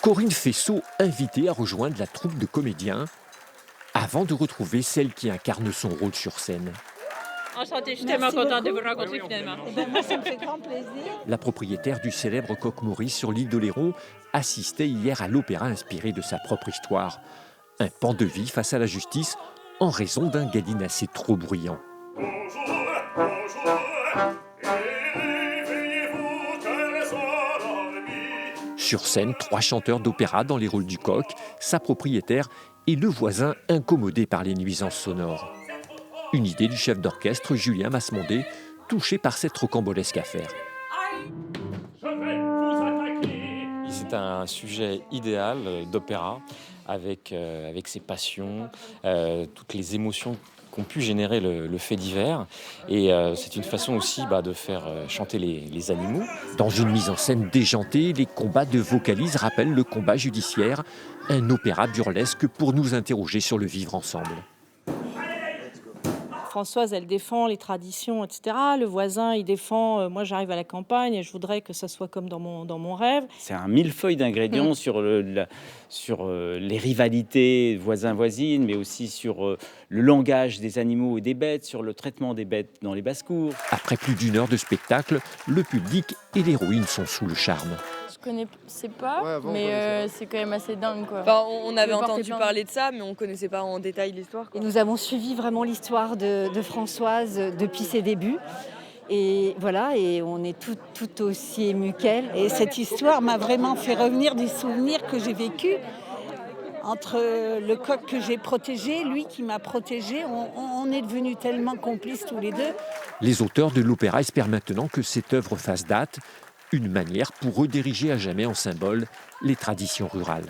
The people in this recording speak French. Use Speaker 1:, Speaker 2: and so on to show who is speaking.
Speaker 1: Corinne Faisceau, invitée à rejoindre la troupe de comédiens, avant de retrouver celle qui incarne son rôle sur scène.
Speaker 2: Enchantée, je suis tellement contente de vous rencontrer finalement.
Speaker 3: Moi, ça me fait grand plaisir.
Speaker 1: La propriétaire du célèbre Coq Maurice sur l'île d'Oléron assistait hier à l'opéra inspiré de sa propre histoire. Un pan de vie face à la justice en raison d'un gallinacé trop bruyant. Sur scène, 3 chanteurs d'opéra dans les rôles du coq, sa propriétaire et le voisin incommodé par les nuisances sonores. Une idée du chef d'orchestre Julien Masmondé, touché par cette rocambolesque affaire.
Speaker 4: C'est un sujet idéal d'opéra avec ses passions, toutes les émotions qu'ont pu générer le fait divers. Et c'est une façon aussi de faire chanter les animaux.
Speaker 1: Dans une mise en scène déjantée, les combats de vocalises rappellent le combat judiciaire, un opéra burlesque pour nous interroger sur le vivre ensemble.
Speaker 5: Françoise, elle défend les traditions, etc. Le voisin, il défend, moi j'arrive à la campagne et je voudrais que ça soit comme dans mon rêve.
Speaker 6: C'est un millefeuille d'ingrédients sur les rivalités voisins-voisines, mais aussi sur le langage des animaux et des bêtes, sur le traitement des bêtes dans les basses-cours.
Speaker 1: Après plus d'1 heure de spectacle, le public et l'héroïne sont sous le charme.
Speaker 7: Je connaissais pas, mais c'est quand même assez dingue, quoi.
Speaker 8: Enfin, on avait entendu parler de ça, mais on connaissait pas en détail l'histoire, quoi.
Speaker 3: Et nous avons suivi vraiment l'histoire de Françoise depuis ses débuts. Et voilà, et on est tout aussi émus qu'elle. Et cette histoire m'a vraiment fait revenir des souvenirs que j'ai vécus entre le coq que j'ai protégé, lui qui m'a protégé. On est devenus tellement complices tous les deux.
Speaker 1: Les auteurs de l'opéra espèrent maintenant que cette œuvre fasse date, une manière pour rediriger à jamais en symbole les traditions rurales.